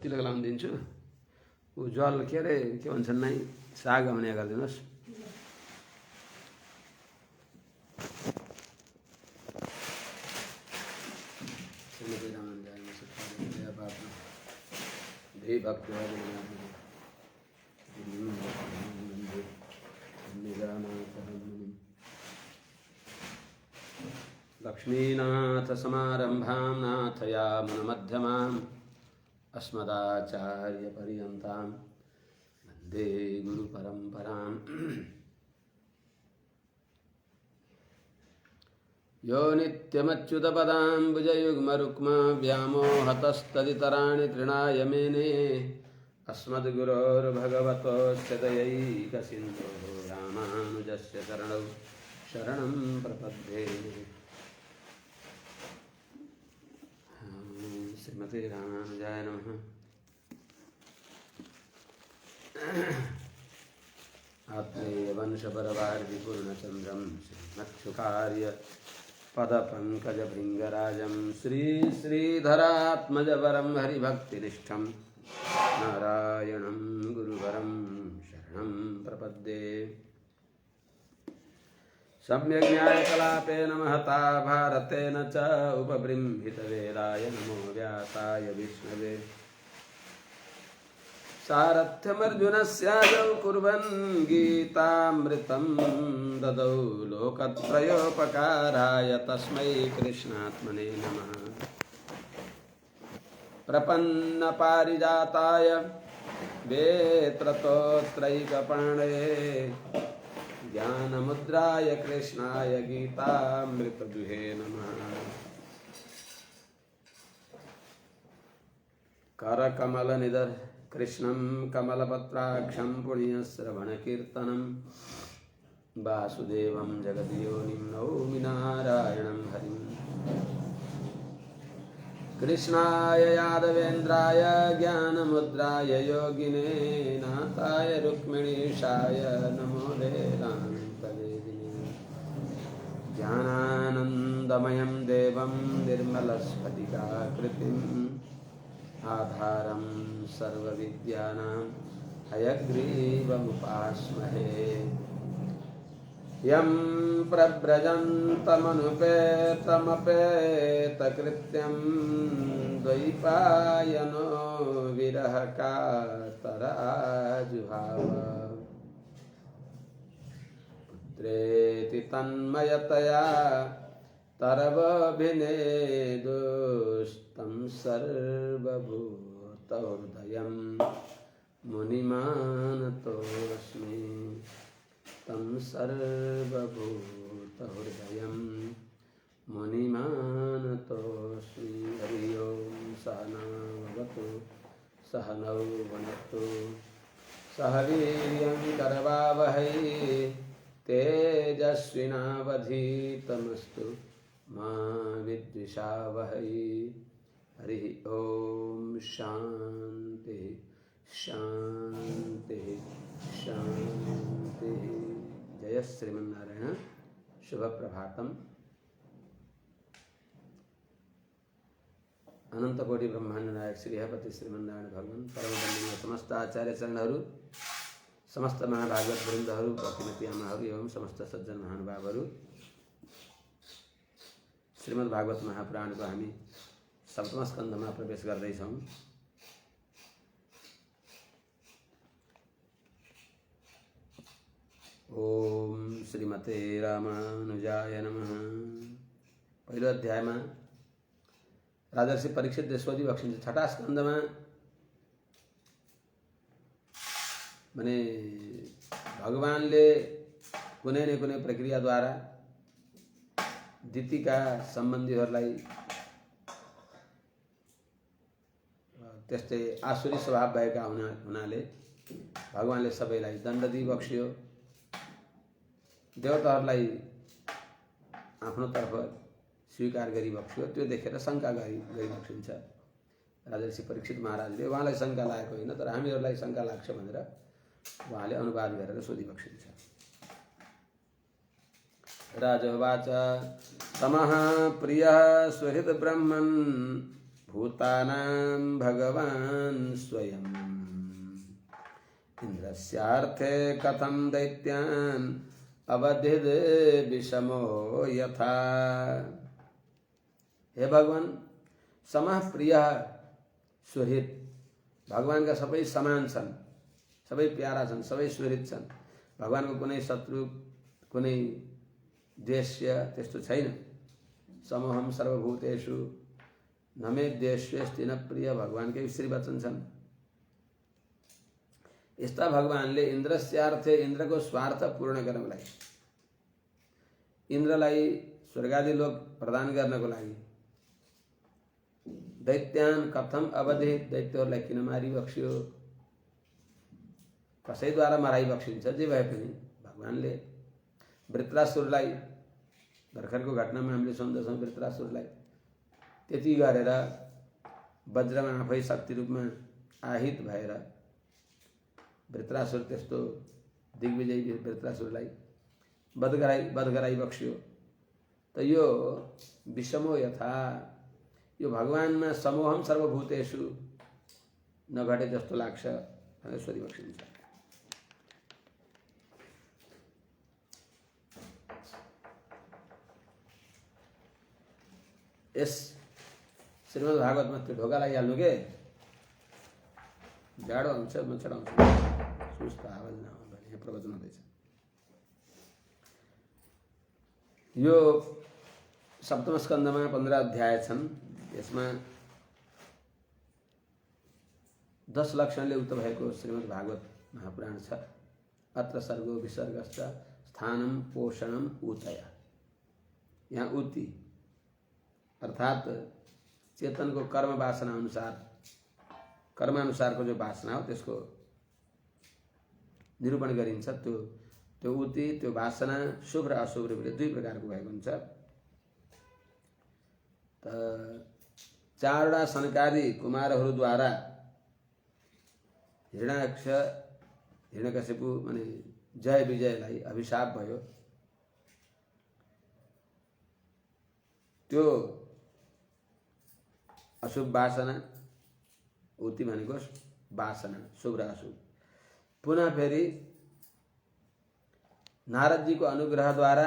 तिलक लाउन दिन्छु। उज्जवल के अरे के भन्छन् नै साग आउने गरिदिनुहोस्। लक्ष्मीनाथ समारंभां नाथयामुनमध्यमाम् अस्मदाचार्यपर्यन्तां वन्दे गुरुपरम्पराम्। यो नित्यमच्युतपदाम्बुजयुग्मरुक्म व्यामोहतस्तदितराणि तृणाय मेने अस्मद्गुरोर्भगवतोऽस्य दयैकसिन्धोः रामानुजस्य चरणौ शरणं प्रपद्ये। श्रीमते रामानुजाय नमः। आत्मेय वंशपरवार्धिपूर्णचन्द्रं श्रीमत्सुखार्य पदपङ्कजभृङ्गराजं श्रीधरात्मजवरं हरिभक्तिनिष्ठं नारायणं गुरुवरं शरणं प्रपद्ये। सम्यक् न्यायकलापेन महता भारतेन च उपबृंहितवेदाय नमो व्यासाय विष्णवे। सारथ्यमर्जुनस्यादौ कुर्वन् गीतामृतं ददौ लोकत्रयोपकाराय तस्मै कृष्णात्मने नमः। प्रपन्नपारिजाताय वेत्रतोत्रैकपाणये ज्ञानमुद्राय कृष्णाय गीतामृतदुहे नमः। करकमलनिधर कृष्णं कमलपत्राक्षं पुण्यश्रवणकीर्तनं वासुदेवं जगद्योनिं नौमि नारायणं हरिं। कृष्णाय यादवेन्द्राय ज्ञानमुद्राय योगिने नाथाय रुक्मिणीशाय नमो वेदान्तवेदिने। ज्ञानानन्दमयं देवं निर्मलस्फटिकाकृतिम् आधारं सर्वविद्यानां हयग्रीवमुपास्महे। यं प्रव्रजन्तमनुपेतमपेतकृत्यं द्वैपायनो विरहकातराजुहाव। पुत्रेति तन्मयतया तरवभिनेदुस्तं सर्वभूतहृदयं मुनिमानतोऽस्मि। तं सर्वभूतहृदयं मुनिमानतोऽस्मि। हरि ओं सहना भवतु सहनौ भुनक्तु सह वीर्यं करवावहै तेजस्विनावधीतमस्तु मा विद्विषावहै। हरि ओं शांति शांति शांति। जय श्रीमन्नारायण। शुभ प्रभातम। अनंत कोटि ब्रह्मांड नायक श्री हरिपति श्रीमन्नारायण भगवान परम वंदनीय समस्त आचार्य चरणहरू, समस्त महाभागवत वृन्दहरू, भक्तिमती आमाहरू एवं समस्त सज्जन महानुभावहरू, श्रीमद् भागवत महापुराणको हामी सप्तम स्कन्धमा प्रवेश गर्दैछौँ। ओम श्रीमते रामानुजाय नमः। पहिलो अध्यायमा राजर्षि परीक्षितले सोधिबक्सिन्छ। छठा स्कन्धमा भने भगवानले कुनै न कुनै प्रक्रियाद्वारा दितिका सम्बन्धीहरूलाई त्यस्तै आसुरी स्वभाव भएका हुनाले भगवानले सबैलाई दण्ड दिइबक्सियो। देवताहरूलाई आफ्नो तर्फ स्वीकार गरिबक्सियो। त्यो देखेर शङ्का गरिबक्सिन्छ। राजर्षि परीक्षित महाराजले उहाँलाई शङ्का लागेको होइन, तर हामीहरूलाई शङ्का लाग्छ भनेर उहाँले अनुवाद गरेर सोधिबक्सिन्छ। राजोवाच तमः प्रियः सुहृद ब्रह्मन् भूतानां भगवान् स्वयं इंद्रस्यार्थे कथं दैत्यान् अवधिद विषमो यथा। हे भगवान, समः प्रिय सुहृद, भगवान का सबै समान छन्, सबै प्यारा छन्, सबै सुहृद छन्। भगवान को कुनै शत्रु कुनै द्वेष्य त्यस्तो छैन। समोहम सर्वभूतेषु न मे द्वेष्यस्ति न प्रिय, भगवानकै श्री वचन छन्। यस्ता भगवानले इन्द्रस्यार्थे, इन्द्रको स्वार्थ पूर्ण गर्नको लागि, इन्द्रलाई स्वर्गादि लोक प्रदान गर्नको लागि, दैत्यान कथम अवधि, दैत्यहरूलाई किन मारिबक्स्यो, कसैद्वारा मराइबक्सिन्छ जे भए पनि भगवानले वृत्रासुरलाई, भर्खरको घटनामा हामीले सुन्दछौँ, वृत्रासुरलाई त्यति गरेर वज्रमा आफै शक्ति रूपमा आहित भएर वृत्रासुर त्यस्तो दिग्विजयी वृत्रासुरलाई वध गराइबक्स्यो। त यो विषमो यथा, यो भगवानमा समोहम सर्वभूतेषु नघटे जस्तो लाग्छ भनेर सोधिबक्सिन्छ। यस श्रीमद् भागवतमा त्यो ढोका लागिहाल्नु के, जाडो हुन्छ, म चढाउँछु, सुस्त आवाज नआउनु भने यहाँ प्रवचन हुँदैछ। यो सप्तम स्कन्धमा 15 अध्याय छन्। यसमा 10 लक्षणले उक्त भएको श्रीमद् भागवत महापुराण छ। अत्र सर्गो विसर्गश्च स्थानम पोषणम ऊतय। यहाँ ऊति अर्थात चेतन को कर्म वासना अनुसार, कर्मानुसार को जो वासना हो त्यसको निरूपण गरिन्छ। त्यो ऊति, त्यो वासना शुभ र अशुभ रूपले दुई प्रकारको भएको हुन्छ। त चारवटा सनकादि कुमारहरूद्वारा हिरण्याक्ष, हिरण्यकशिपु माने जय विजयलाई अभिशाप भयो। त्यो अशुभ वासना, ऊति भनेको वासना शुभ र अशुभ। पुनः फेरि नारद जी को अनुग्रहद्वारा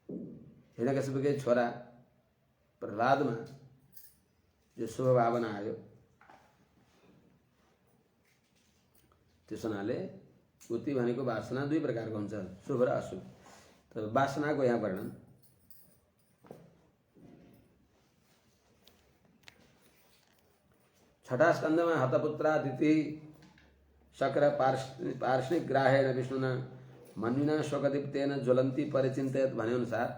हिरण्यकशिपुकै छोरा प्रहलादमा जो शुभ भावना आयो, त्यस हुनाले ऊति भनेको वासना दुई प्रकारको हुन्छ, शुभ र अशुभ। त वासनाको यहाँ वर्णन। छठा स्कंदमा हतपुत्रादिति शक्र पार्ष्णिक ग्राहेण विष्णुना मन्युना शोकदीप्तेन ज्वलन्ती परिचिन्तयत भने अनुसार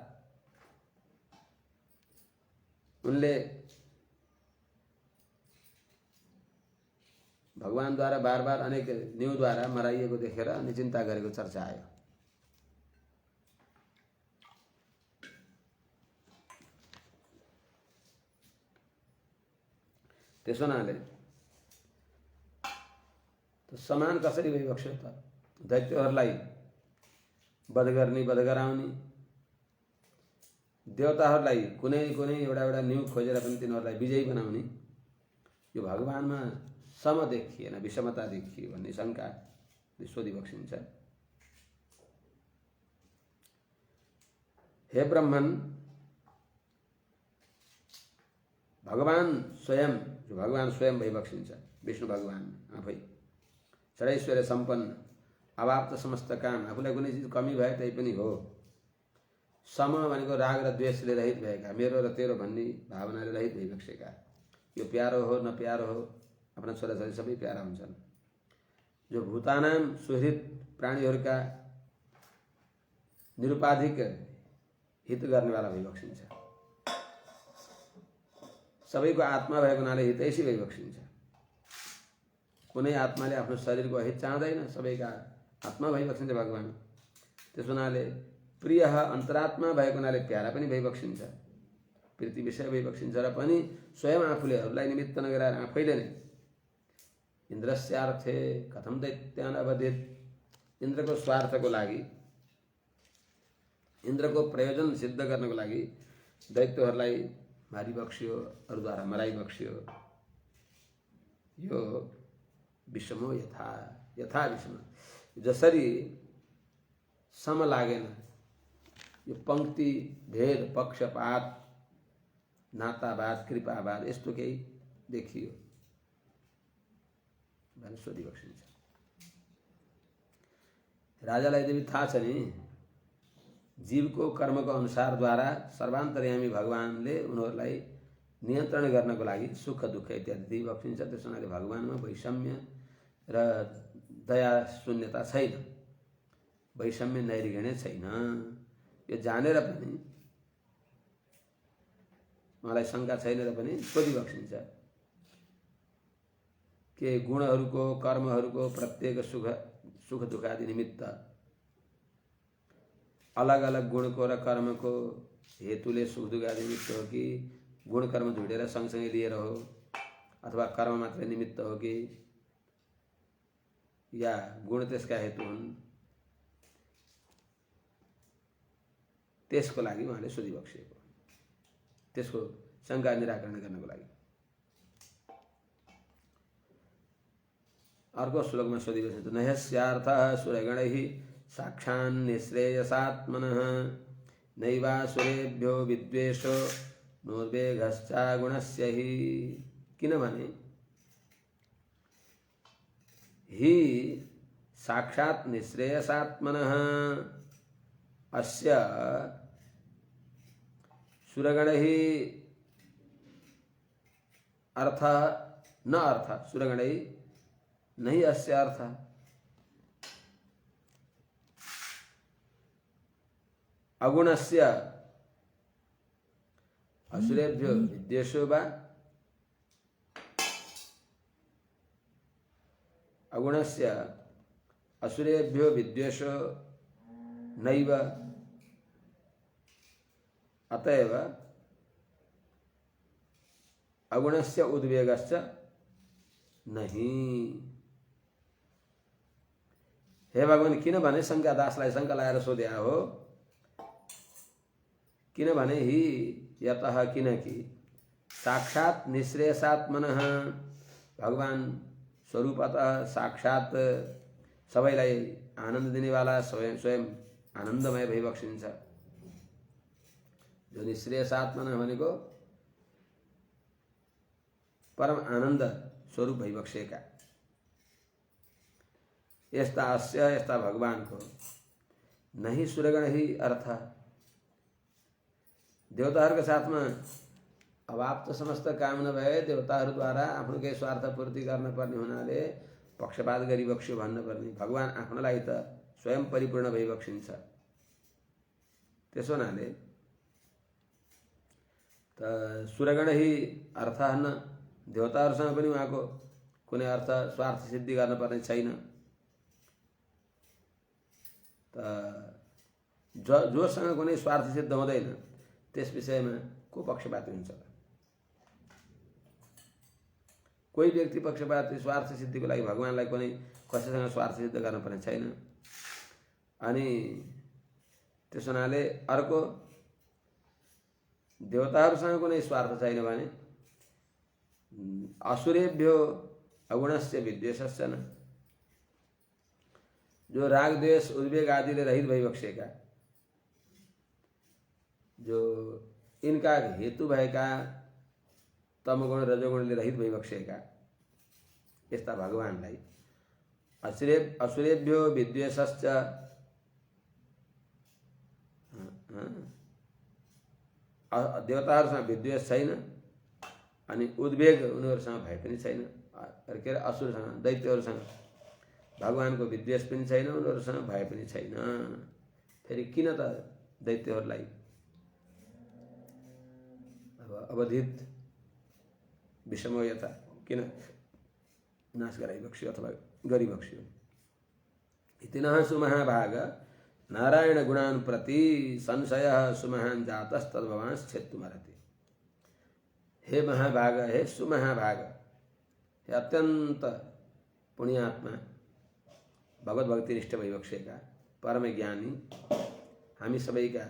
उनले भगवान द्वारा बार बार अनेक न्यूद्वारा मराइएको देखेर निचिन्ता गरेको चर्चा आयो। त्यसो हुनाले त समान कसरी भइबक्स्यो त? दैत्यहरूलाई वध गर्ने, वध गराउने, देवताहरूलाई कुनै कुनै एउटा न्यू खोजेर पनि तिनीहरूलाई विजयी बनाउने, यो भगवानमा सम देखिएन, विषमता देखियो भन्ने शंका सोधिबक्सिन्छ। हे ब्रह्मन, भगवान स्वयं, जो भगवान स्वयं भइबक्सिन्छ, विष्णु भगवान आफै षडैश्वर्य सम्पन्न, अवाप्त समस्त काम, आफूलाई कुनै चिज कमी भए तै पनि हो। सम भनेको राग र द्वेषले रहित भएका, मेरो र तेरो भन्ने भावनाले रहित भइबक्सेका, यो प्यारो हो न प्यारो हो, आफ्ना छोराछोरी सबै प्यारा हुन्छन्। जो भूतानाम सुहृद, प्राणीहरूका निरुपाधिक हित गर्नेवाला भइबक्सिन्छ। सबैको आत्मा भएको हुनाले हितैषी भइबक्सिन्छ। कुनै आत्माले आफ्नो शरीरको हित चाहँदैन, सबैका आत्मा भइबक्सिन्छ भगवान। त्यस हुनाले प्रिय अन्तरात्मा भएको हुनाले प्यारा पनि भइबक्सिन्छ, प्रीति विषय भइबक्सिन्छ। र पनि स्वयं आफूले अरूलाई निमित्त नगराएर आफैले नै इन्द्रस्यार्थे कथम दैत्यान अवधित, इन्द्रको स्वार्थको लागि, इन्द्रको प्रयोजन सिद्ध गर्नको लागि दैत्यहरूलाई मारिबक्स्यो अरूद्वारा मराइबक्स्यो। यो विषमो यथा यथा विषम, जसरी सम लागेन यो पंक्ति भेद पक्षपात नातावाद कृपावाद यस्तो केही देखियो भने सोधिबक्सिन्छ। राजालाई यद्यपि थाहा छ नि जीवको कर्मको अनुसारद्वारा सर्वान्तर्यामी भगवानले उनीहरूलाई नियन्त्रण गर्नको लागि सुख दुःख इत्यादि दिइबक्सिन्छ। त्यस हुनाले भगवानमा वैषम्य र दया शून्यता छैन, वैषम्य नैर्घण्य छैन। यो जानेर पनि मलाई शङ्का छैन र पनि सोधिबक्सिन्छ के गुणहरूको कर्महरूको प्रत्येक सुख दुःखादि निमित्त अलग अलग गुणको र कर्मको हेतुले सुख दुःखादि निमित्त हो कि गुण कर्म जोडेर सँगसँगै लिएर हो, अथवा कर्म मात्रै निमित्त हो कि या गुण त्यसका हेतु हुन्, त्यसको लागि उहाँले सोधिबक्सिएको, त्यसको शङ्का निराकरण गर्नको लागि। अर्को श्लोकमा सोधिबक्सिन्छ नह्यस्यार्थः सुरगणैः साक्षान्निःश्रेयसात्मनः नैवासुरेभ्यो विद्वेषो नोद्वेगश्चागुणस्य हि। किनभने हि साक्षात् निःश्रेयसात्मनः अस्य सुरगणैः अर्थ न अर्थ सुरगणैः नहीं अस्य अर्थ अगुणस्य असुरेभ्यो विद्वेषो वा अगुणस्य असुरेभ्यो विद्वेषो नैव अतएव अगुणस्य उद्वेगश्च नहीं। हे भगवान किनभने शङ्का दासलाई शङ्का लगाएर सोध्या हो, किनभने हि यतः किनकि साक्षात् निःश्रेयसात्मनः भगवान स्वरूपतः साक्षात् सबैलाई आनन्द दिनेवाला स्वयं आनन्दमय भइबक्सिन्छ। जो निःश्रेयसात्मनः भनेको परम आनन्द स्वरूप भइबक्सेका यस्ता अस्य यस्ता भगवानको नहीं सुरगण ही अर्थ देवताहरूको साथमा अवाप्त समस्त काम नभए देवताहरूद्वारा आफ्नो केही स्वार्थ पूर्ति गर्न पर्ने हुनाले पक्षपात गरिबक्स्यो भन्नुपर्ने। भगवान आफ्नो लागि त स्वयं परिपूर्ण भइबक्सिन्छ। त्यसो हुनाले त सुरगण ही अर्थ हन्न, देवताहरूसँग पनि उहाँको कुनै अर्थ स्वार्थ सिद्धि गर्नुपर्ने छैन। त जोसँग कुनै स्वार्थ सिद्ध हुँदैन त्यस विषयमा को पक्षपाती हुन्छ? कोही व्यक्ति पक्षपाती स्वार्थ सिद्धिको लागि भगवानलाई कुनै कसैसँग स्वार्थ सिद्ध गर्नुपर्ने छैन। अनि त्यस हुनाले अर्को देवताहरूसँग कुनै स्वार्थ छैन भने असुरेभ्यो अगुणस्य विद्वेषस्य न, जो राग द्वेष उद्वेग आदिले रहित भइबक्सेका, जो इनका हेतु भएका तमगुण रजोगुणले रहित भइबक्सेका यस्ता भगवानलाई असुरेभ्यो विद्वेषश्च देवताहरूसँग विद्वेष छैन अनि उद्वेग उनीहरूसँग भए पनि छैन। के अरे असुरसँग दैत्यहरूसँग भगवानको विद्वेष पनि छैन, उनीहरूसँग भए पनि छैन। फेरि किन त दैत्यहरूलाई अब अवधित विषमो यथा किन नाश गराइबक्स्यो अथवा गरिबक्स्यो? इति नः सुमहाभाग नारायण गुणान् प्रति संशयः सुमहान् जातस्तद्भवांश्छेत्तुमर्हति। हे महाभाग, हे सुमहाभाग, हे अत्यंत पुण्यात्मा भगवत भक्ति निष्ठ भइबक्सेका परम ज्ञानी हामी सबैका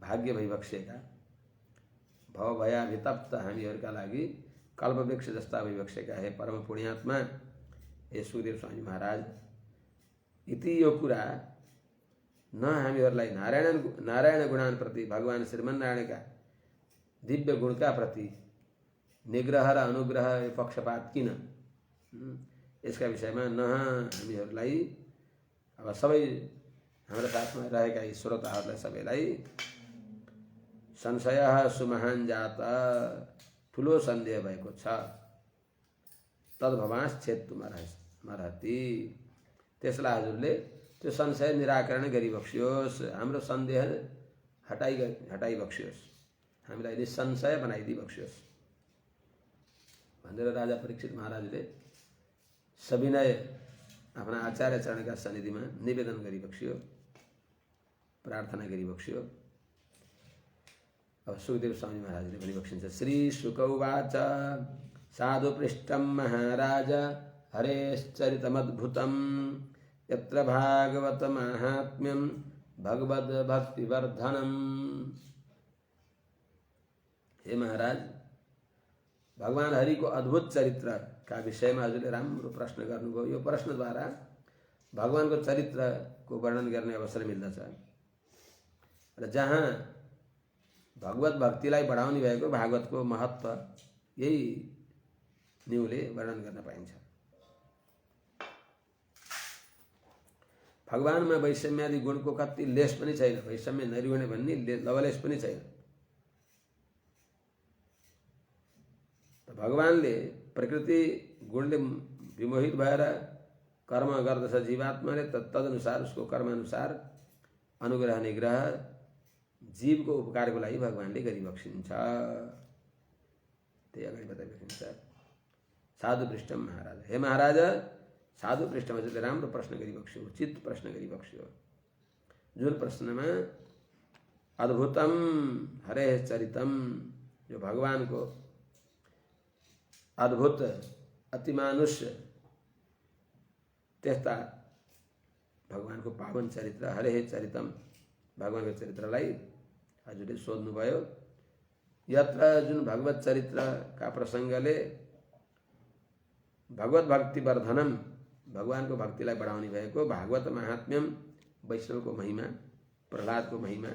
भाग्य भइबक्सेका भव भयाभितप्त हामीहरूका लागि कल्पवृक्ष जस्ता अभिवक्षका हे परम पुण्यात्मा हे सुखदेव स्वामी महाराज, इति यो कुरा न हामीहरूलाई नारायण गुणानप्रति भगवान श्रीमन्नारायणका दिव्य गुणका प्रति निग्रह र अनुग्रह पक्षपात किन, यसका विषयमा न हामीहरूलाई अब सबै हाम्रो साथमा रहेका यी श्रोताहरूलाई सबैलाई संशय सुमहान जात, ठुलो सन्देह भएको छ। तद्भवांश छेत्तुमर्हति, त्यसलाई हजुरले त्यो संशय निराकरण गरिबक्सियोस्, हाम्रो सन्देह हटाइबक्सियोस्, हामीलाई निसंशय बनाइदिबक्सियोस् भनेर राजा परीक्षित महाराजले सविनय आफ्ना आचार्य चरणका सन्निधिमा निवेदन गरिबक्सियो, प्रार्थना गरिबक्सियो। अब सुखदेव स्वामी महाराजले भनिबक्सिन्छ, श्री शुक उवाच साधु पृष्ठं महाराज हरेश्चरितमद्भुतं यत्र भागवत माहात्म्यं भगवद भक्तिवर्धनम्। हे महाराज, भगवान हरि को अद्भुत चरित्र का विषय में हजुरले राम्रो प्रश्न गर्नुभयो। यो प्रश्नद्वारा भगवान को चरित्र को वर्णन गर्ने अवसर मिल्दछ र जहाँ भगवत भक्तिलाई बढाउने भएको भागवत को महत्व यही न्यूले वर्णन गर्न पाइन्छ। भगवानमा वैषम्यादि गुणको कति लेश पनि छैन, वैषम्य नैर्गुण्य भन्ने लवलेश पनि छैन। भगवानले प्रकृति गुणले विमोहित भएर कर्म गर्दछ जीवात्माले, तदनुसार उसको कर्मानुसार अनुग्रह निग्रह जीवको उपकारको लागि भगवानले गरिबक्सिन्छ। त्यही अगाडि बताइबक्सिन्छ। साधु पृष्ठम महाराज, हे महाराज साधु पृष्ठमा चाहिँ राम्रो प्रश्न गरिबक्स्यो, उचित प्रश्न गरिबक्स्यो। जुन प्रश्नमा अद्भुतम हरे चरितम, जो भगवानको अद्भुत अतिमानुष्य त्यस्ता भगवानको पावन चरित्र हरे चरितम, भगवानको चरित्रलाई हजुरले सोध्नुभयो। यत्र जुन भगवत चरित्र का प्रसंगले भगवत भक्ति वर्धनम, भगवानको भक्तिलाई बढाउने भएको भागवत महात्म्यम, वैष्णवको महिमा, प्रहलादको महिमा,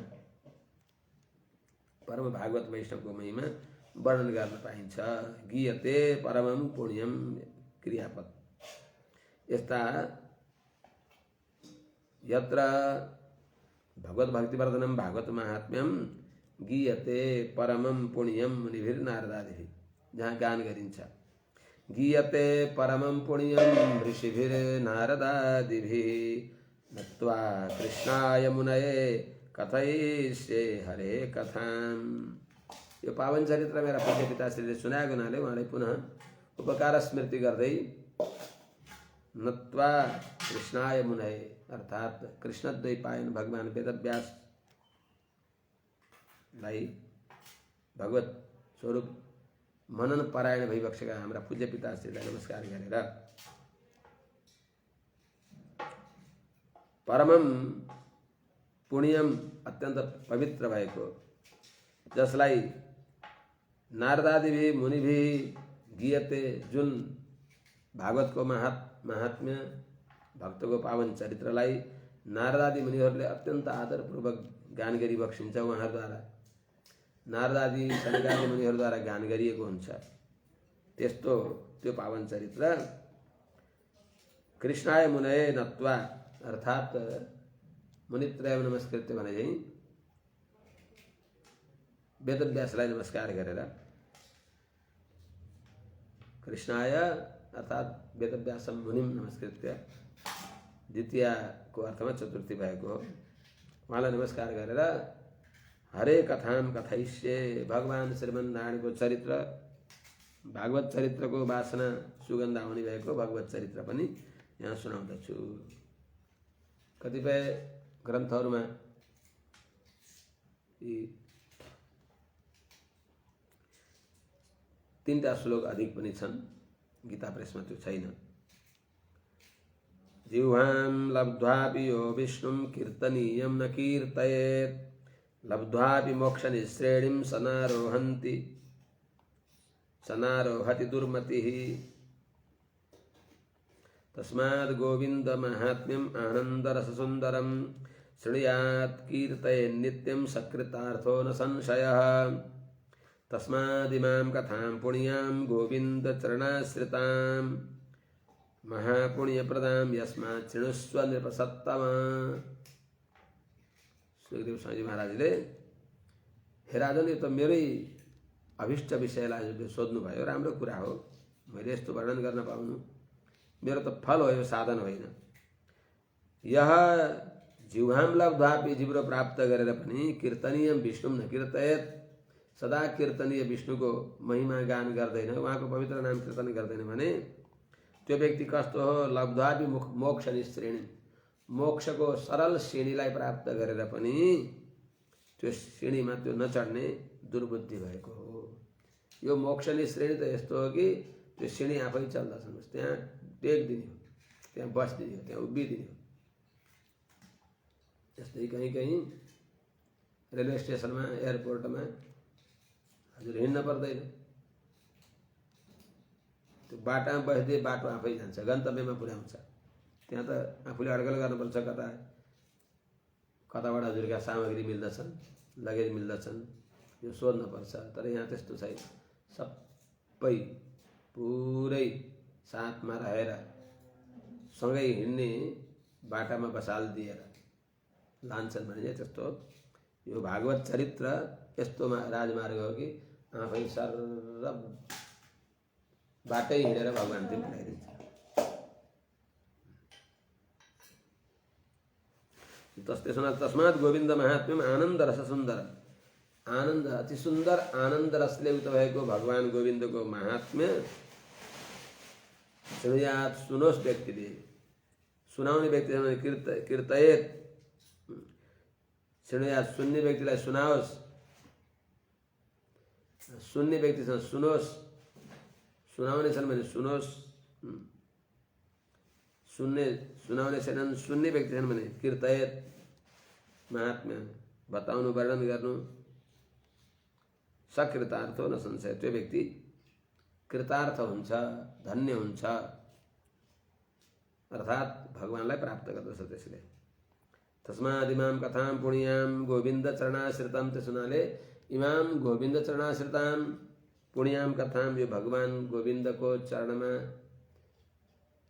परम भागवत वैष्णवको महिमा वर्णन गर्न पाइन्छ। गीयते परमं पुण्यम क्रियापद, यस्ता यत्र भगवत भक्तिवर्धनम भागवत महात्म्यम गीयते परमं पुण्यम मुनिभिर नारदादिभिः, जहाँ गान गरिन्छ। गीयते परमं पुण्यम ऋषिभिर नारदादिभिः नत्वा कृष्णाय मुनये कथयिष्ये हरे कथाम्। यो पावन चरित्र मेरा पूज्य पिताश्रीले सुनाएको हुनाले उहाँलाई पुनः उपकार स्मृति गर्दै नत्वा कृष्णाय मुनये, अर्थात कृष्ण द्वैपायन भगवान वेदव्यास लाई भगवत स्वरूप मनन परायण भइबक्सेका हाम्रा पूज्य पिताश्रीलाई नमस्कार गरेर परमम पुण्यम, अत्यन्त पवित्र भएको, जसलाई नारदादिभिः मुनिभिः गीयते, जुन भागवतको महात्म्य भक्तको पावन चरित्रलाई नारदादि मुनिहरूले अत्यन्त आदरपूर्वक गान गरिबक्सिन्छ। उहाँहरूद्वारा नारदादि सनकादि मुनिहरूद्वारा गान गरिएको हुन्छ। त्यस्तो त्यो पावन चरित्र कृष्णाय मुनये नत्वा, अर्थात मुनित्रय नमस्कृत्य भने चाहिँ वेदव्यासलाई नमस्कार गरेर, कृष्णाय अर्थात वेदव्यासम मुनिम नमस्कृत्य, द्वितीयको अर्थमा चतुर्थी भएको हो, उहाँलाई नमस्कार गरेर हरे कथाम कथयिष्ये, भगवान श्रीमन्नारायणको चरित्र भागवत चरित्रको वासना सुगन्ध आउने भएको भगवत चरित्र पनि यहाँ सुनाउँदछु। कतिपय ग्रन्थहरूमा यी तीनटा श्लोक अधिक पनि छन्, गीता प्रेसमा त्यो छैन। जिह्वां लब्ध्वापि यो विष्णुं कीर्तनीयं न कीर्तयेत्, लब्ध्वापि मोक्षनिःश्रेणिं सनारोहति दुर्मतिः। तस्माद् गोविंद माहात्म्यम् आनन्दरससुन्दरं शृणुयात् कीर्तयेन्नित्यं सकृतार्थो न संशयः। तस्मादिमां कथां पुण्यां गोविन्दचरणाश्रितां महापुण्यप्रदां यस्मात् शृणुष्व नृपसत्तमा। सुखदेव स्वामी महाराजले हे राजन, यो त मेरै अभिष्ट विषयलाई सोध्नुभयो, राम्रो कुरा हो, मैले यस्तो वर्णन गर्न पाउनु मेरो त फल हो, यो साधन होइन। यह जिह्वां लब्ध्वापि, जिब्रो प्राप्त गरेर पनि कीर्तनीय विष्णुं न कीर्तयेत्, सदा कीर्तनीय विष्णुको महिमा गान गर्दैन, उहाँको पवित्र नाम कीर्तन गर्दैन भने त्यो व्यक्ति कस्तो हो? लब्ध्वापि मोक्ष निश्रेणी, मोक्षको सरल श्रेणीलाई प्राप्त गरेर पनि त्यो श्रेणीमा त्यो नचढ्ने दुर्बुद्धि भएको हो। यो मोक्ष निश्रेणी त यस्तो हो कि त्यो श्रेणी आफै चल्दछन्, त्यहाँ टेक्दिने हो, त्यहाँ बस्दिने हो, त्यहाँ उभिदिने हो। जस्तै कहीँ कहीँ रेलवे स्टेसनमा, एयरपोर्टमा हजुर हिँड्न पर्दैन, त्यो बाटामा बस्दै बाटो आफै जान्छ, गन्तव्यमा पुर्याउँछ। त्यहाँ त आफूले अड्कल गर्नुपर्छ, कताबाट हजुरका सामग्री मिल्दछन्, लगेज मिल्दछन्, यो सोध्नुपर्छ। तर यहाँ त्यस्तो छैन, सबै पुरै साथमा रहेर सँगै हिँड्ने बाटामा बसाल दिएर लान्छन् भने त्यस्तो। यो भागवत चरित्र यस्तो राजमार्ग हो कि आफै सर बाटै हिँडेर भगवान्तिर पुर्याइदिन्छ। तस्मात् गोविंद महात्म्यम आनंद रस सुंदर, आनंद अति सुंदर आनंद रसले युक्त भएको भगवान गोविन्दको महात्म्य शृणुयात्, सुनोस् व्यक्तिले, सुनाउने व्यक्तिले कीर्तयेत्, शृणुयात् सुन्ने व्यक्तिलाई सुनाओस्, सुन्ने व्यक्तिसँग सुनोस्, सुनाउने छन् भने सुनोस्, सुनाउने छैनन्, सुन्ने व्यक्ति छन् भने कीर्तयेत्, महात्म्य बताउनु, वर्णन गर्नु। सकृतार्थो न संशय, त्यो व्यक्ति कृतार्थ हुन्छ, धन्य हुन्छ, अर्थात् भगवानलाई प्राप्त गर्दछ त्यसले। तस्माद् इमां कथां पुण्यां गोविन्द चरणाश्रितां, त्यस हुनाले इमां गोविन्द चरणाश्रितां पुण्यां कथां, यो भगवान गोविन्दको चरणमा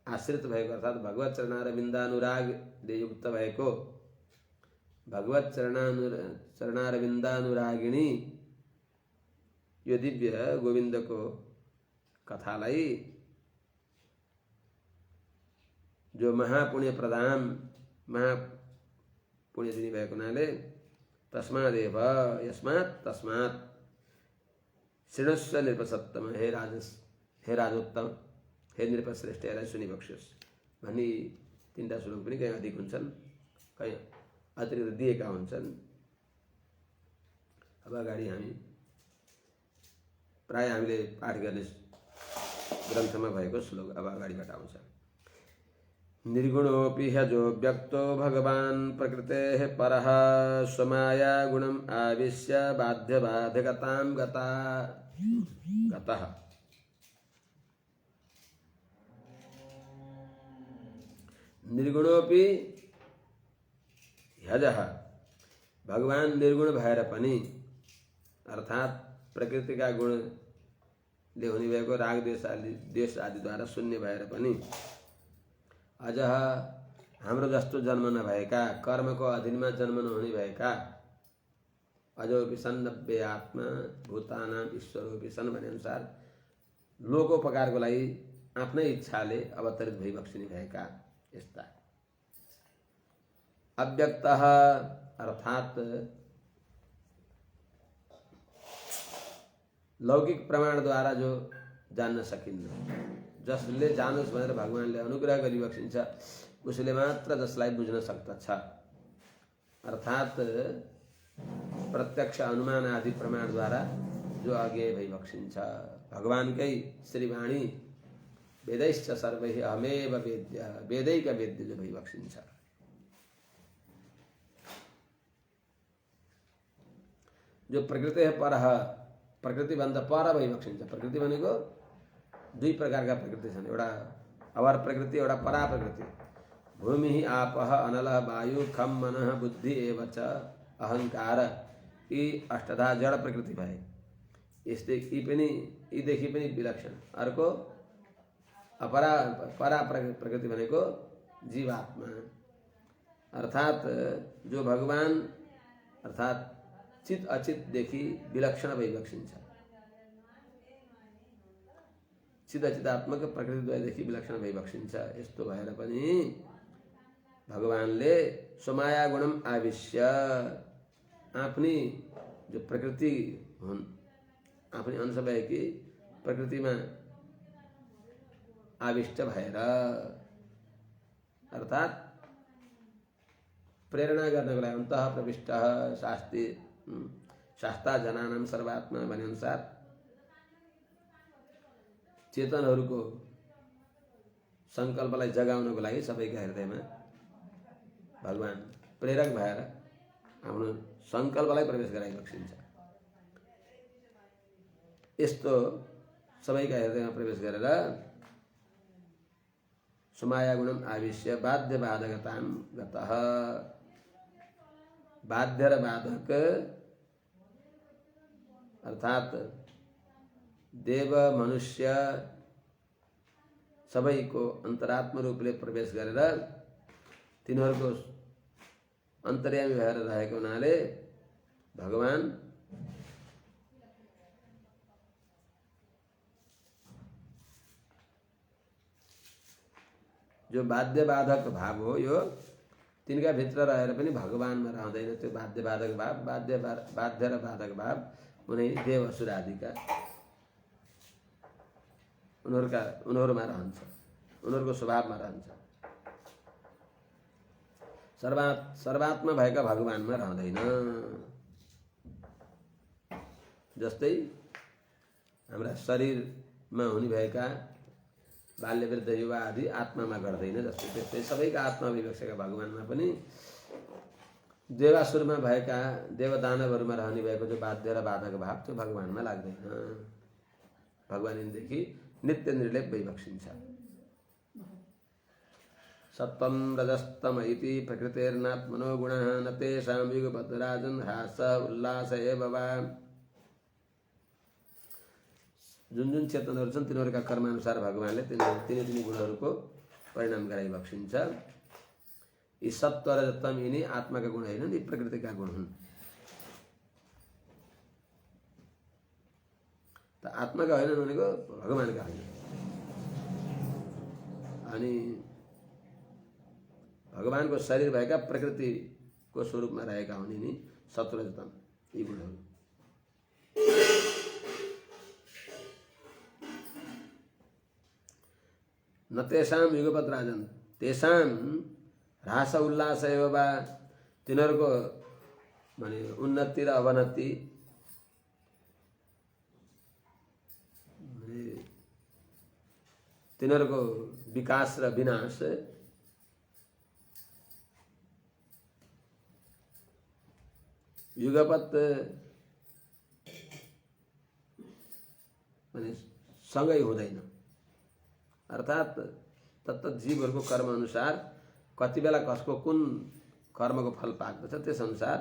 आश्रित भएको अर्थात् भगवत चरणारविन्दानुरागले युक्त भएको, भगवत चरणारविन्दानुरागिणी यो दिव्य गोविन्दको कथालाई जो महापुण्य प्रदान, महापुण्य दिने भएको हुनाले तस्मादेव तस्मात् शृणुष्व नृपसत्तम, हे राजोत्तम, हे नृपश्रेष्ठ, यसलाई सुनिबक्सोस् भनी तीनटा श्लोक पनि कहीँ अधिक हुन्छन्, कहीँ अतिरिक्त दिएका हुन्छन्। अब अगाडि प्राय हामीले पाठ गर्ने ग्रन्थमा भएको श्लोक अब अगाडिबाट आउँछ। निर्गुणोऽपि ह्यजो व्यक्तो भगवान् प्रकृतेः परः, स्वमाया गुणम् आविश्य बाध्यबाधकतां गतः। निर्गुणोऽपि ह्यजः, भगवान निर्गुण भएर पनि अर्थात् प्रकृतिका गुणले हुने भएको राग द्वेष आदिद्वारा शून्य भएर पनि अझः हाम्रो जस्तो जन्म नभएका, कर्मको अधीनमा जन्म नहुने भएका, अजोपि सन्नब्बे आत्मा भूतानां ईश्वरोपि सन् भने अनुसार लोकोपकारको लागि आफ्नै इच्छाले अवतरित भइबक्सिने भएका यस्ता अव्यक्तः अर्थात् लौकिक प्रमाणद्वारा जो जान्न सकिन्न, जसले जानोस् भनेर भगवानले अनुग्रह गरिबक्सिन्छ उसले मात्र जसलाई बुझ्न सक्दछ। अर्थात् प्रत्यक्ष अनुमान आदि प्रमाणद्वारा जो अज्ञेय भइबक्सिन्छ। भगवानकै श्रीवाणी वेदैश्च सर्वैः अहमेव वेद्य, वेदैका वेद्य जो भइबक्सिन्छ। जो प्रकृति है पर, प्रकृति भन्दा पर भई बक्सिन्छ। प्रकृति भनेको दुई प्रकारका प्रकृति छन्, एउटा अवर प्रकृति, एउटा परा प्रकृति। भूमि आपः अनलः वायु खम मनः बुद्धि एव च अहंकार, यी अष्टधा जड प्रकृति भए। यीदेखि पनि विलक्षण। अर्को अपरा परा प्रकृति भनेको जीवात्मा, अर्थात जो भगवान अर्थात चित अचितदेखि विलक्षण भई बक्सिन्छ। चित अचितात्मक प्रकृतिद्वयदेखि विलक्षण भई बक्सिन्छ। यस्तो भएर पनि भगवानले स्वमाया गुणम आविश्य, आफ्नी जो प्रकृति हुन्, आफ्नी अंश भएकी प्रकृतिमा आविष्ट भएर, अर्थात प्रेरणा गर्नको लागि अन्तः प्रविष्ट शास्ता जनानाम सर्वात्मा भने अनुसार चेतनहरूको संकल्पलाई जगाउनको लागि सबैका हृदयमा भगवान प्रेरक भएर आफ्नो संकल्पलाई प्रवेश गराइ बक्सिन्छ। यस्तो सबैका हृदयमा प्रवेश गरेर सुमाया गुणम आविश्य बाध्य बाधकताम गतः, बाध्य र बाधक अर्थात देव मनुष्य सबैको अन्तरात्म रूपले प्रवेश गरेर तिनीहरूको अन्तर्यामी भएर रहेको हुनाले भगवान जो बाध्य बाधक भाव हो, यो तिनका भित्र रहेर पनि भगवानमा रहँदैन। त्यो बाध्य बाधक भाव, बाध्य र बाधक भाव उनी देव असुर आदिका उनीहरूमा रहन्छ, उनीहरूको स्वभावमा रहन्छ। सर्वात्मा भएका भगवानमा रहँदैन। जस्तै हाम्रा शरीरमा हुने भएका बाल्य वृद्ध युवा आदि आत्मामा गर्दैन, जस्तै त्यस्तै सबैका आत्मा विवेक्षका भगवानमा पनि देवासुरमा भएका देवदानवहरूमा रहने भएको जो बाध्य र बाधक भाव त्यो भगवानमा लाग्दैन। भगवान यिनदेखि नित्य निर्लेप भई बक्सिन्छ। सत्वं रजस्तम इति प्रकृतिर्नात्मनो गुणः न तेषां युगपत् राजन् ह्रास उल्लास एव वा। जुन जुन चेतनहरू छन् तिनीहरूका कर्मानुसार भगवानले तिनी गुणहरूको परिणाम गराइ बक्सिन्छ। यी सत्व र रजतम यिनी आत्माका गुण हैनन्, यी प्रकृतिका गुण हुन्। त आत्माका हैनन् भनेको भगवानका हैनन्। अनि भगवानको शरीर भएका प्रकृतिको स्वरूपमा रहेका हुन् यिनी सत्व रजतम यी गुणहरू। न तेषां युगपत् राजन्, तेषां ह्रास उल्लास एव वा, तिनीहरूको माने उन्नति र अवनति, तिनीहरूको विकास र विनाश युगपत् माने सँगै हुँदैन। अर्थात तत्त जीवहरूको कर्म अनुसार कति बेला कसको कुन कर्मको फल पाक्दछ त्यस अनुसार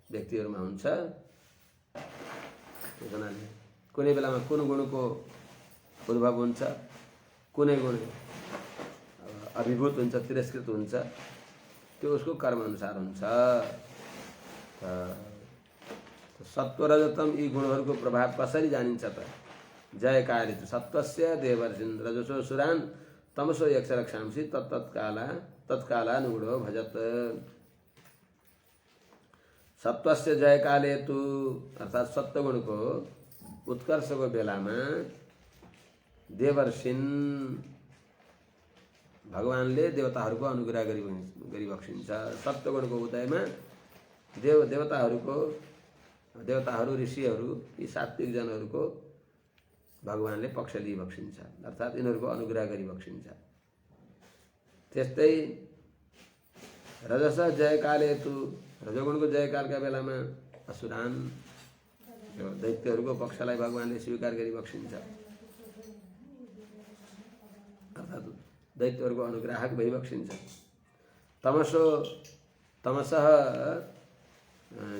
व्यक्तिहरूमा हुन्छ। त्यसैले कुनै बेलामा कुन गुणको उद्भव हुन्छ, कुनै गुण अभिभूत हुन्छ, तिरस्कृत हुन्छ, त्यो उसको कर्म अनुसार हुन्छ। सत्व रजतम यी गुणहरूको प्रभाव कसरी जानिन्छ त? जयकारित सत्वस्य देवर्षिन् रजसो सुरान् तमसो यक्ष रक्षांसि तत्कालानुगुणो भजत। सत्वस्य जयकाले तु अर्थात सत्वगुणको उत्कर्षको बेलामा देवर्षिन् भगवानले देवताहरूको अनुग्रह गरिबक्सिन्छ। सत्वगुणको उदयमा देवताहरू ऋषिहरू यी सात्विक जनहरूको भगवानले पक्ष लिइबक्सिन्छ, अर्थात यिनीहरूको अनुग्रह गरिबक्सिन्छ। त्यस्तै रजस जयकाले तु रजोगुणको जयकालका बेलामा असुरान दैत्यहरूको पक्षलाई भगवानले स्वीकार गरिबक्सिन्छ। अर्थात् दैत्यहरूको अनुग्राहक भइबक्सिन्छ। तमसः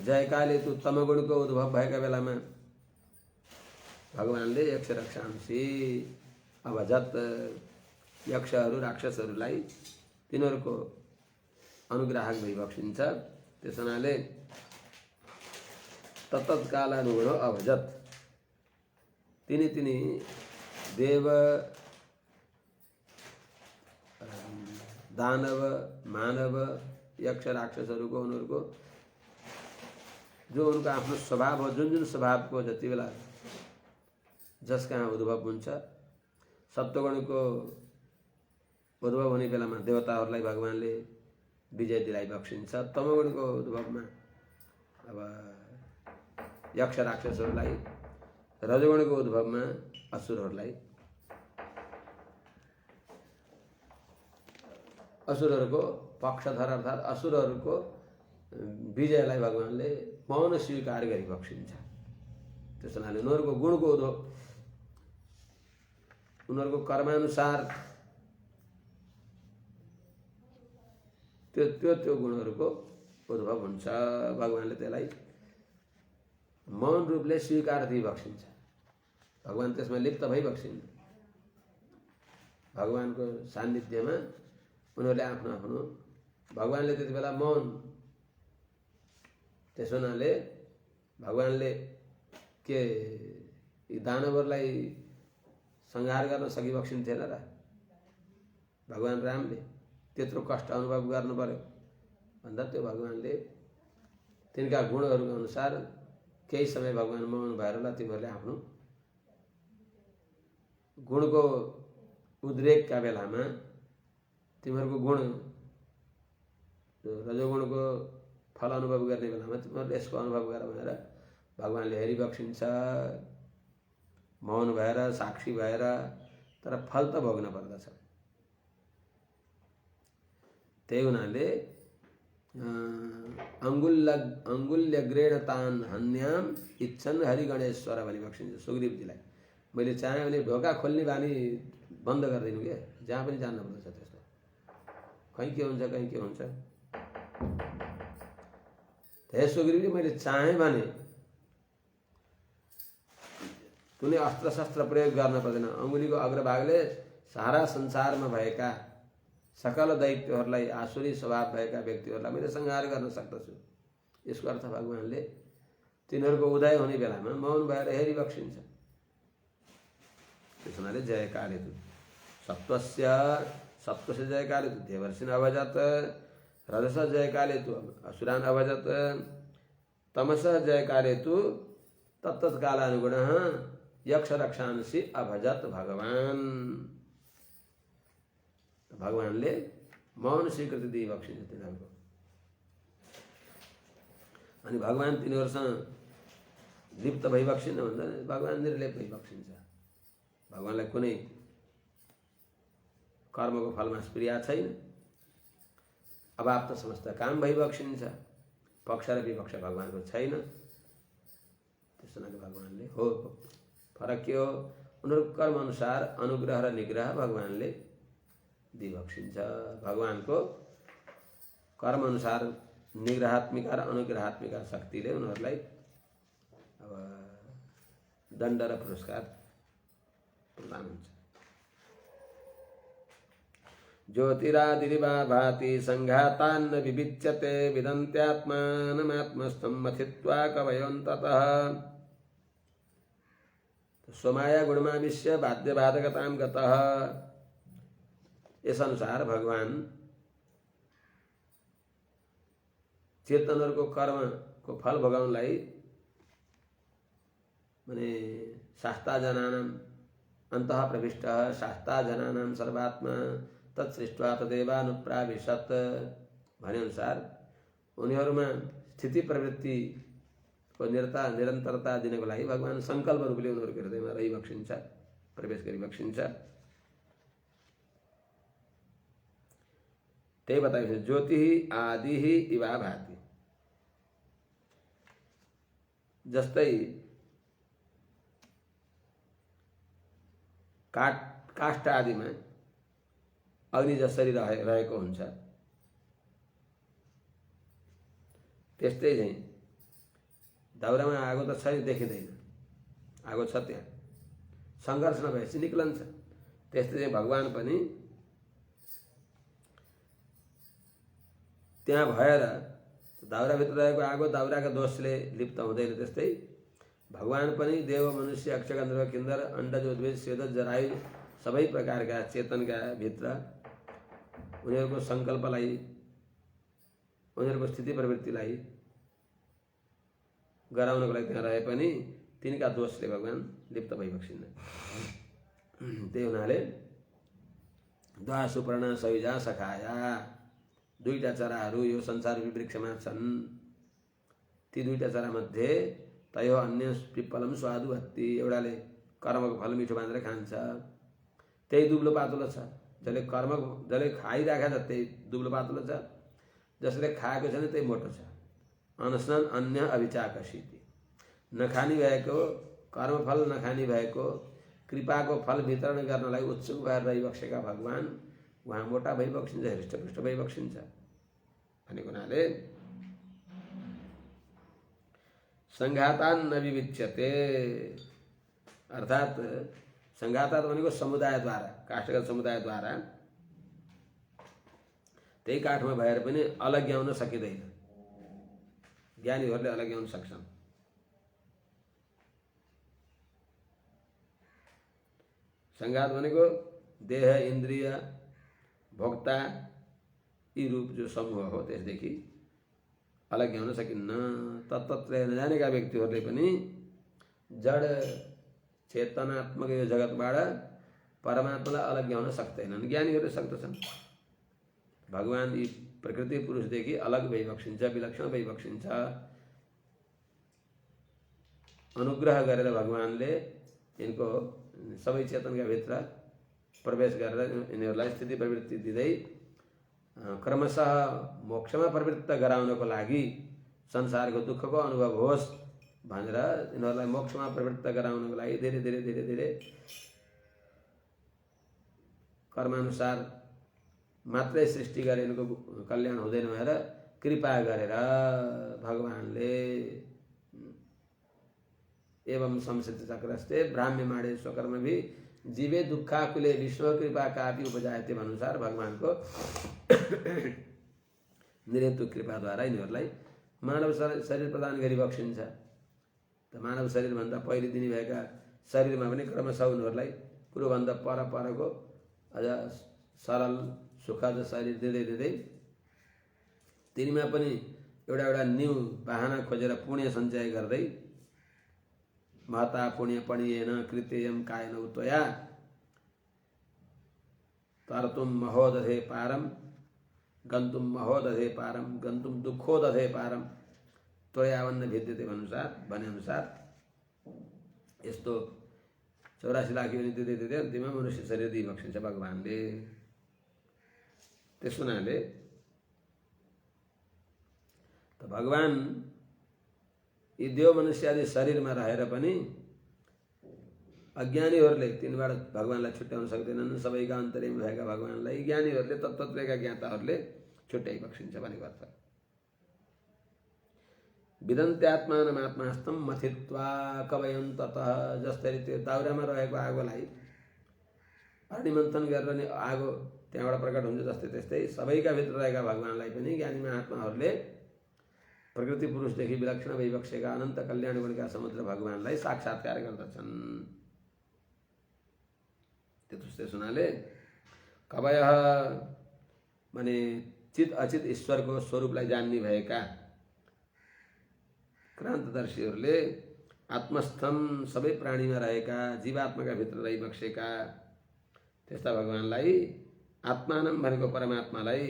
जयकाले तु तमगुणको उद्भव भएका बेलामा भगवानले यक्ष रक्षांसी अभजत यक्षहरू राक्षसहरूलाई तिनीहरूको अनुग्राहक भइबक्सिन्छ। त्यस हुनाले तत्तत्कालानुगुण अभजत तिनी देव दानव मानव यक्ष राक्षसहरूको उनीहरूको जो उनको आफ्नो स्वभाव हो, जुन स्वभावको जति बेला जस कहाँ उद्भव हुन्छ, सप्तगुणको उद्भव हुने बेलामा देवताहरूलाई भगवानले विजय दिलाइबक्सिन्छ। तमगुणको उद्भवमा अब यक्ष राक्षसहरूलाई, रजगुणको उद्भवमा असुरहरूको पक्षधर अर्थात् असुरहरूको विजयलाई भगवानले मौन स्वीकार गरिबक्सिन्छ। त्यस हुनाले उनीहरूको गुणको उद्भव, उनीहरूको कर्मानुसार त्यो गुणहरूको उद्भव हुन्छ। भगवानले त्यसलाई मौन रूपले स्वीकार दिइबक्सिन्छ। भगवान त्यसमा लिप्त भइबक्सिन्छ। भगवानको सान्निध्यमा उनीहरूले आफ्नो आफ्नो, भगवानले त्यति बेला मौन, त्यस हुनाले भगवानले के यी दानवहरूलाई संहार गर्न सकिबक्सिन्थेन र? भगवान रामले त्यत्रो कष्ट अनुभव गर्नु पर्यो भन्दा त्यो भगवानले तिनका गुणहरूको अनुसार केही समय भगवान मौन भएर ल तिमीहरूले आफ्नो गुणको उद्रेकका बेलामा तिमीहरूको गुण रजोगुणको फल अनुभव गर्ने बेलामा तिमीहरूले यसको अनुभव गर भनेर भगवानले हेरिबक्सिन्छ। मौन भएर, साक्षी भएर, तर फल त भोग्न पर्दछ। त्यही हुनाले अङ्गुल्यग्रेण तान हन्याम इच्छन् हरिगणेश्वर भनिबक्सिन्छ सुग्रीवजीलाई। मैले चाहेँ भने ढोका खोल्ने बानी बन्द गरिदिनु क्या, जहाँ पनि जान्न पर्दछ त्यस्तो। कहीँ के हुन्छ, कहीँ के हुन्छ। हे सुग्रीवजी, मैले चाहेँ भने कुनै अस्त्र शस्त्र प्रयोग गर्न पर्दैन। अङ्गुलीको अग्रभागले सारा संसारमा भएका सकल दैत्यहरूलाई, आसुरी स्वभाव भएका व्यक्तिहरूलाई मैले संहार गर्न सक्दछु। यसको अर्थ भगवानले तिनीहरूको उदय हुने बेलामा मौन भएर हेरिबक्सिन्छ। त्यस हुनाले जयकाले तु सत्वस्य जयकाले तु देवर्षिन अभजत, रजस जयकाले तु असुरान अभजत, तमस जयकाले तु तत्तत्कालानुगुणः यक्ष रक्षांसि अभजत भगवान। भगवानले मौन स्वीकृति दिइबक्सिन्छ तिनीहरूको। अनि भगवान तिनीहरूसँग लिप्त भइबक्सिन्न भन्दा भगवान निर्लेप भइबक्सिन्छ। भगवानलाई कुनै कर्मको फलमा स्प्रिया छैन। अवाप्त समस्त काम भइबक्सिन्छ। पक्ष र विपक्ष भगवानको छैन। त्यसो हुनाले भगवानले हो, फरक के हो, उनीहरूको कर्म अनुसार अनुग्रह र निग्रह भगवानले दिइबक्सिन्छ। भगवानको कर्म अनुसार निग्रहात्मिका र अनुग्रहात्मिका शक्तिले उनीहरूलाई अब दण्ड र पुरस्कार प्रदान हुन्छ। ज्योतिरादिरिवा भाति संघातान्न विविच्यते विदन्त्यात्मानमात्मस्थं मथित्वा कवयोऽन्ततः। स्वमाया गुणमाविश्य बाध्यबाधकतां गतः। यस अनुसार भगवान चेतनहरूको कर्मको फल भोगाउनलाई माने शास्ताजनानां अन्तः प्रविष्टः शास्ताजनानां सर्वात्मा तत्सृष्ट्वा तदेवानुप्राविशत् भने अनुसार उनीहरूमा स्थिति प्रवृत्तिको निरन्तरता दिनको लागि भगवान संकल्प रूपले उनीहरूको हृदयमा रहिबक्सिन्छ, प्रवेश गरिबक्सिन्छ। त्यही बताइन्छ ज्योति आदि इवा भाति। जस्तै काष्ठ आदिमा अग्नि जसरी रहेको हुन्छ त्यस्तै चाहिँ दाउरामा आगो त छैन, देखिँदैन, आगो छ त्यहाँ, सङ्घर्ष नभएपछि निक्लन्छ। त्यस्तै चाहिँ भगवान पनि त्यहाँ भएर दाउराभित्र रहेको आगो दाउराका दोषले लिप्त हुँदैन। त्यस्तै भगवान पनि देव मनुष्य अक्ष गन्धर्व किन्नर अण्डज उद्भिद स्वेदज जरायु सबै प्रकारका चेतनका भित्र उनीहरूको सङ्कल्पलाई, उनीहरूको स्थिति प्रवृत्तिलाई गराउनको लागि त्यहाँ रहे पनि तिनका दोषले भगवान लिप्त भइबक्सिन्न। त्यही हुनाले द्वा सुपर्णा सयुजा सखाया, दुईटा चराहरू यो संसार वृक्षमा छन्। ती दुईटा चरामध्ये तयो अन्य पिप्पलम स्वादु हत्ती, एउटाले कर्मको फल मिठो बाँधेर खान्छ, त्यही दुब्लो पातलो छ। जसले खाइराखेको छ त्यही दुब्लो पातलो छ, जसले खाएको छैन त्यही मोटो छ। अनस्नन अन्य अभिचाकसिति, नखानी भएको, कर्मफल नखानी भएको, कृपाको फल वितरण गर्नलाई उत्सुक भएर रहिबक्सेका भगवान उहाँ मोटा भइबक्सिन्छ, हृष्टपुष्ट भइबक्सिन्छ भनेको हुनाले सङ्घातान् न विविच्यते, अर्थात् सङ्घातात भनेको समुदायद्वारा, काष्ठगत समुदायद्वारा त्यही काठमा भएर पनि अलग्याउन सकिँदैन। ज्ञानीहरूले अलग्याउन सक्छन्। सङ्घात भनेको देह, इन्द्रिय, भोक्ता यी रूप जो समूह हो त्यसदेखि अलग्याउन सकिन्न। तत्त्वत्रय नजानेका व्यक्तिहरूले पनि जड चेतनात्मक यो जगतबाट परमात्मालाई अलग्याउन सक्दैनन्। ज्ञानीहरूले सक्दछन्। भगवान यी प्रकृति पुरुषदेखि अलग भइबक्सिन्छ, विलक्षण भइबक्सिन्छ। अनुग्रह गरेर भगवानले यिनको सबै चेतनका भित्र प्रवेश गरेर यिनीहरूलाई स्थिति प्रवृत्ति दिँदै क्रमशः मोक्षमा प्रवृत्त गराउनको लागि संसारको दुःखको अनुभव होस् भनेर यिनीहरूलाई मोक्षमा प्रवृत्त गराउनको लागि धेरै धेरै धेरै धेरै कर्मानुसार मात्रै सृष्टि गरे यिनको कल्याण हुँदैन भनेर कृपा गरेर भगवानले एवं संसित चक्रस्ते ब्राह्म्यमाणे स्वकर्म भी जीवे दुःखाकुले विष्णु कृपा कापि उपजायते अनुसार भगवानको निरन्तुक कृपाद्वारा यिनीहरूलाई मानव शरीर प्रदान गरी बक्सिन्छ। त मानव शरीरभन्दा पहिले दिने भएका शरीरमा पनि क्रमशः उनीहरूलाई कुरोभन्दा परको अझ सरल सुखद शरीर दिँदै दिँदै तिनीमा पनि एउटा न्यू बाहना खोजेर पुण्य सञ्चय गर्दै महता पुण्य पणिएन कृत्ययम कायन उत्वया तर्तुम महोदधे पारम गन्तुम महोदधे पारम गन्तुम दुःखोदधे पारम त्वयावन्न भिद्यते भने अनुसार यस्तो 84 लाख योनि दिँदै दिँदै अन्तिममा मनुष्य शरीर दिइबक्सिन्छ भगवानले। त्यस हुनाले त भगवान यी देव मनुष्य आदि शरीरमा रहेर पनि अज्ञानीहरूले तिनबाट भगवानलाई छुट्याउन सक्दैनन्। सबैका अन्तर्यामी भएका भगवानलाई ज्ञानीहरूले तत्त्वत्रयका ज्ञाताहरूले छुट्याइ बक्सिन्छ भनेको अर्थ। विदन्त्यात्मानमात्मास्थं मथित्वा कवयं ततः, जसरी त्यो दाउरामा रहेको आगोलाई अग्निमन्थन गरेर नि आगो त्यहाँबाट प्रकट हुन्छ जस्तै त्यस्तै सबैका भित्र रहेका भगवानलाई पनि ज्ञानी महात्माहरूले प्रकृति पुरुषदेखि विलक्षण भइबक्सेका अनन्त कल्याण गुणका समुद्र भगवानलाई साक्षात्कार गर्दछन्। त्यस हुनाले कवयः माने चित अचित ईश्वरको स्वरूपलाई जान्ने भएका क्रान्तदर्शीहरूले आत्मस्थम सबै प्राणीमा रहेका जीवात्माका भित्र रहिबक्सेका त्यस्ता भगवानलाई आत्मानम भनेको परमात्मालाई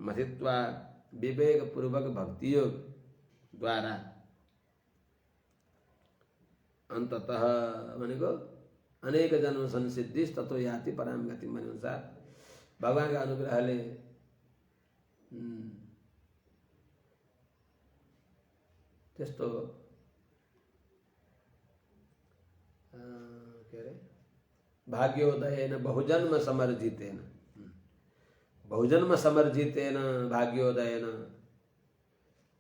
मथित्वा विवेकपूर्वक भक्तियोग द्वारा अन्ततः भनेको अनेक जन्म संसिद्धि तत्व याति पराम गति भने अनुसार भगवानका अनुग्रहले त्यस्तो के अरे भाग्योदयेन बहुजन्म समर्जितेन, बहुजन्म समर्जितेन भाग्योदयेन,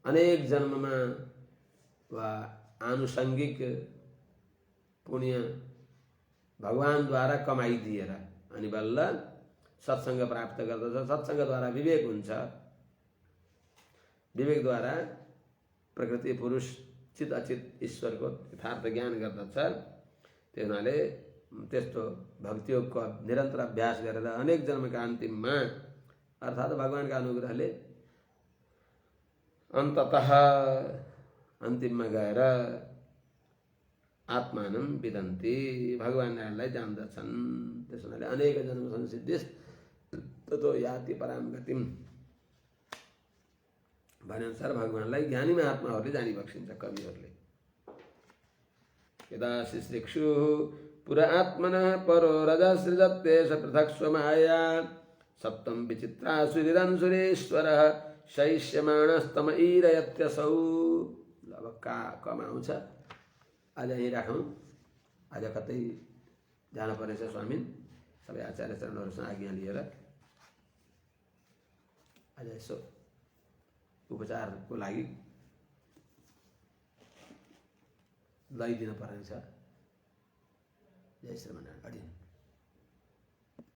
अनेक जन्म में वा आनुषंगिक पुण्य भगवान द्वारा कमाइदिएर अनि बल्ल सत्संग प्राप्त गर्दछ। सत्संग द्वारा विवेक हुन्छ, विवेक द्वारा प्रकृति पुरुष चित अचित ईश्वरको यथार्थ ज्ञान गर्दछ। त्यो हुनाले त्यस्तो भक्ति योगको निरन्तर अभ्यास गरेर अनेक जन्मका अन्तिममा अर्थात् भगवानका अनुग्रहले अन्ततः अन्तिममा गएर आत्मानं विदन्ति, भगवानलाई जान्दछन्। त्यसो हुनाले अनेक जन्म संसिद्धिस् ततो याति परां गतिम भनेअनुसार भगवानलाई ज्ञानी महात्माहरूले जानी बक्सिन्छ कविहरूले। यदा शिश्रिक्षु पुरा आत्मनः परो रजसृजत्ते स पृथक् स्वमाया सप्तम विचित्रा सुरिरंसुरेश्वरः शैष्यमाणस्तम ईरयत्यसौ। अब कमा आउँछ, आज यहीँ राखौँ। आज कतै जान पर्नेछ स्वामी, सबै आचार्य चरणहरूसँग आज्ञा लिएर आज यसो उपचारको लागि लगाइदिन पर्नेछ। जय श्रीमनारायण।